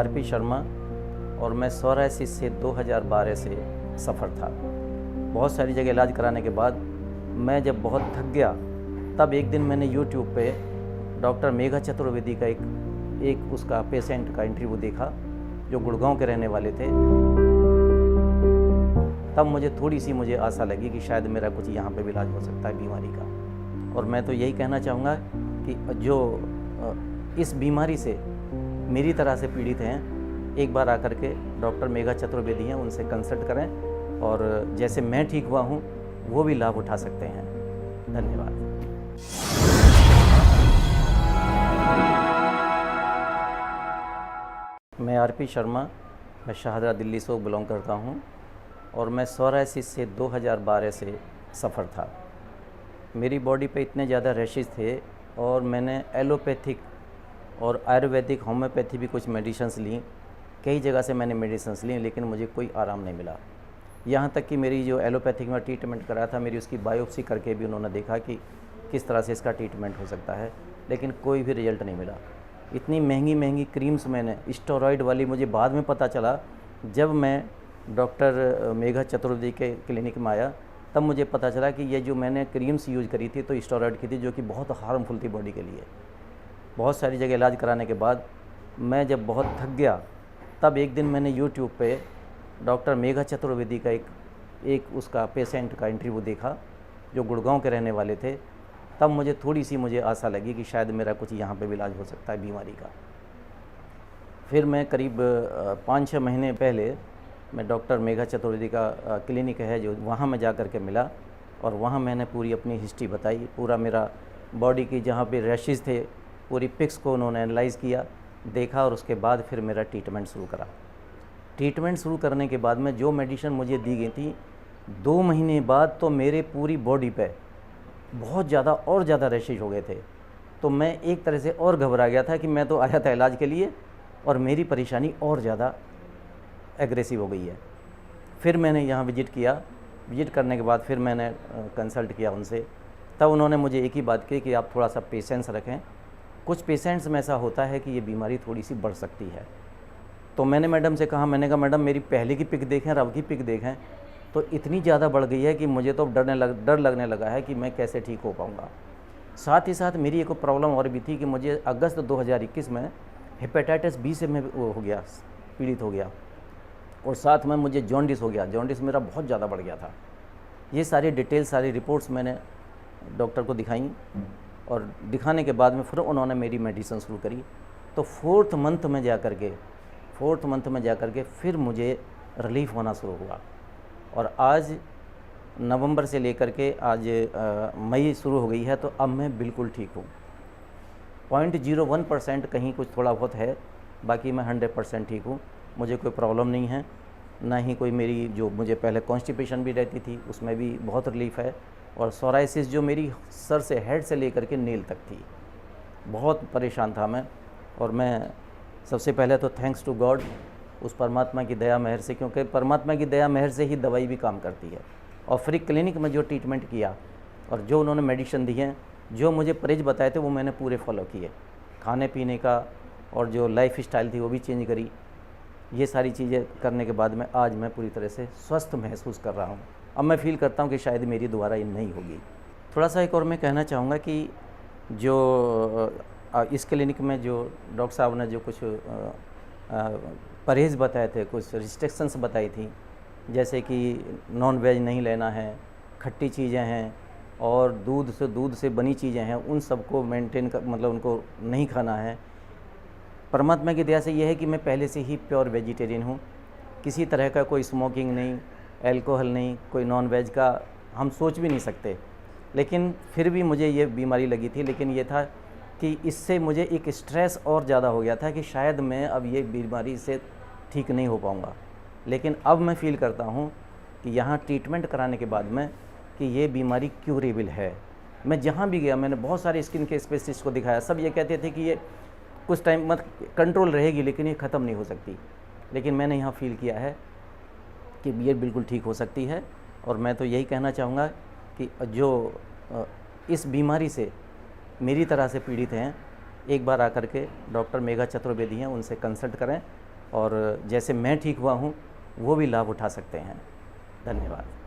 RP Sharma और मैं psoriasis से 2012 से सफ़र था। बहुत सारी जगह इलाज कराने के बाद मैं जब बहुत थक गया तब एक दिन मैंने यूट्यूब पे डॉक्टर मेघा चतुर्वेदी का एक उसका पेशेंट का इंटरव्यू देखा जो गुड़गांव के रहने वाले थे। तब मुझे आशा लगी कि शायद मेरा कुछ यहाँ पे भी इलाज हो सकता है बीमारी का। और मैं तो यही कहना चाहूँगा कि जो इस बीमारी से मेरी तरह से पीड़ित हैं, एक बार आकर के डॉक्टर मेघा चतुर्वेदी हैं, उनसे कंसल्ट करें और जैसे मैं ठीक हुआ हूँ वो भी लाभ उठा सकते हैं। धन्यवाद। मैं आरपी शर्मा, मैं शाहदरा दिल्ली से बिलोंग करता हूँ और मैं सोरायसिस से 2012 से सफ़र था। मेरी बॉडी पे इतने ज़्यादा रैशेस थे और मैंने एलोपैथिक और आयुर्वेदिक होम्योपैथी भी कुछ मेडिसिन्स ली, कई जगह से मैंने मेडिसिन्स ली, लेकिन मुझे कोई आराम नहीं मिला। यहाँ तक कि मेरी जो एलोपैथिक में ट्रीटमेंट कराया था, मेरी उसकी बायोप्सी करके भी उन्होंने देखा कि किस तरह से इसका ट्रीटमेंट हो सकता है, लेकिन कोई भी रिजल्ट नहीं मिला। इतनी महंगी महंगी क्रीम्स मैंने स्टेरॉइड वाली, मुझे बाद में पता चला जब मैं डॉक्टर मेघा चतुर्वेदी के क्लिनिक में आया तब मुझे पता चला कि ये जो मैंने क्रीम्स यूज़ करी थी तो स्टेरॉइड की थी, जो कि बहुत हार्मफुल थी बॉडी के लिए। बहुत सारी जगह इलाज कराने के बाद मैं जब बहुत थक गया तब एक दिन मैंने यूट्यूब पे डॉक्टर मेघा चतुर्वेदी का एक उसका पेशेंट का इंटरव्यू देखा जो गुड़गांव के रहने वाले थे। तब मुझे आशा लगी कि शायद मेरा कुछ यहाँ पे भी इलाज हो सकता है बीमारी का। फिर मैं करीब 5-6 महीने पहले मैं डॉक्टर मेघा चतुर्वेदी का क्लिनिक है जो, वहाँ मैं जा कर के मिला और वहाँ मैंने पूरी अपनी हिस्ट्री बताई, पूरा मेरा बॉडी की जहाँ पे रैशेस थे पूरी पिक्स को उन्होंने एनालाइज़ किया, देखा और उसके बाद फिर मेरा ट्रीटमेंट शुरू करा। ट्रीटमेंट शुरू करने के बाद में जो मेडिसिन मुझे दी गई थी, 2 महीने बाद तो मेरे पूरी बॉडी पे बहुत ज़्यादा और ज़्यादा रैशेज हो गए थे। तो मैं एक तरह से और घबरा गया था कि मैं तो आया था इलाज के लिए और मेरी परेशानी और ज़्यादा एग्रेसिव हो गई है। फिर मैंने यहाँ विज़िट किया, विज़िट करने के बाद फिर मैंने कंसल्ट किया उनसे। तब उन्होंने मुझे एक ही बात की कि आप थोड़ा सा पेशेंस रखें, कुछ पेशेंट्स में ऐसा होता है कि ये बीमारी थोड़ी सी बढ़ सकती है। तो मैंने मैडम से कहा, मैंने कहा मैडम मेरी पहले की पिक देखें और अब की पिक देखें तो इतनी ज़्यादा बढ़ गई है कि मुझे तो डर लगने लगा है कि मैं कैसे ठीक हो पाऊँगा। साथ ही साथ मेरी एक प्रॉब्लम और भी थी कि मुझे अगस्त 2021 में हेपेटाइटिस बी से मैं पीड़ित हो गया और साथ में मुझे जॉन्डिस हो गया। जॉन्डिस मेरा बहुत ज़्यादा बढ़ गया था। ये सारी डिटेल, सारी रिपोर्ट्स मैंने डॉक्टर को दिखाई और दिखाने के बाद में फिर उन्होंने मेरी मेडिसिन शुरू करी। तो 4th मंथ में जा कर के फिर मुझे रिलीफ होना शुरू हुआ और आज नवंबर से लेकर के आज मई शुरू हो गई है, तो अब मैं बिल्कुल ठीक हूँ। 0.01% कहीं कुछ थोड़ा बहुत है, बाकी मैं 100% ठीक हूँ। मुझे कोई प्रॉब्लम नहीं है, ना ही कोई मेरी जो मुझे पहले कॉन्स्टिपेशन भी रहती थी उसमें भी बहुत रिलीफ है। और सोरायसिस जो मेरी सर से हेड से लेकर के नील तक थी, बहुत परेशान था मैं। और मैं सबसे पहले तो थैंक्स टू गॉड, उस परमात्मा की दया मेहर से, क्योंकि परमात्मा की दया मेहर से ही दवाई भी काम करती है। और फ्री क्लिनिक में जो ट्रीटमेंट किया और जो उन्होंने मेडिसिन दी हैं, जो मुझे परहेज बताए थे वो मैंने पूरे फॉलो किए। खाने पीने का और जो लाइफ स्टाइल थी वो भी चेंज करी। ये सारी चीज़ें करने के बाद में आज मैं पूरी तरह से स्वस्थ महसूस कर रहा हूँ। अब मैं फील करता हूँ कि शायद मेरी दोबारा ये नहीं होगी। थोड़ा सा एक और मैं कहना चाहूँगा कि जो इस क्लिनिक में जो डॉक्टर साहब ने जो कुछ परहेज़ बताए थे, कुछ रिस्ट्रिक्शंस बताई थी, जैसे कि नॉन वेज नहीं लेना है, खट्टी चीज़ें हैं और दूध से बनी चीज़ें हैं, उन सबको मेंटेन कर, मतलब उनको नहीं खाना है। परमात्मा की दया से ये है कि मैं पहले से ही प्योर वेजिटेरियन हूँ, किसी तरह का कोई स्मोकिंग नहीं, अल्कोहल नहीं, कोई नॉन वेज का हम सोच भी नहीं सकते। लेकिन फिर भी मुझे ये बीमारी लगी थी, लेकिन ये था कि इससे मुझे एक स्ट्रेस और ज़्यादा हो गया था कि शायद मैं अब ये बीमारी से ठीक नहीं हो पाऊँगा। लेकिन अब मैं फ़ील करता हूँ कि यहाँ ट्रीटमेंट कराने के बाद में कि ये बीमारी क्यूरेबल है। मैं जहाँ भी गया मैंने बहुत सारे स्किन के स्पेशलिस्ट को दिखाया, सब ये कहते थे कि ये कुछ टाइम मत कंट्रोल रहेगी लेकिन ये ख़त्म नहीं हो सकती। लेकिन मैंने यहाँ फ़ील किया है कि ये बिल्कुल ठीक हो सकती है। और मैं तो यही कहना चाहूँगा कि जो इस बीमारी से मेरी तरह से पीड़ित हैं, एक बार आकर के डॉक्टर मेघा चतुर्वेदी हैं, उनसे कंसल्ट करें और जैसे मैं ठीक हुआ हूँ वो भी लाभ उठा सकते हैं। धन्यवाद।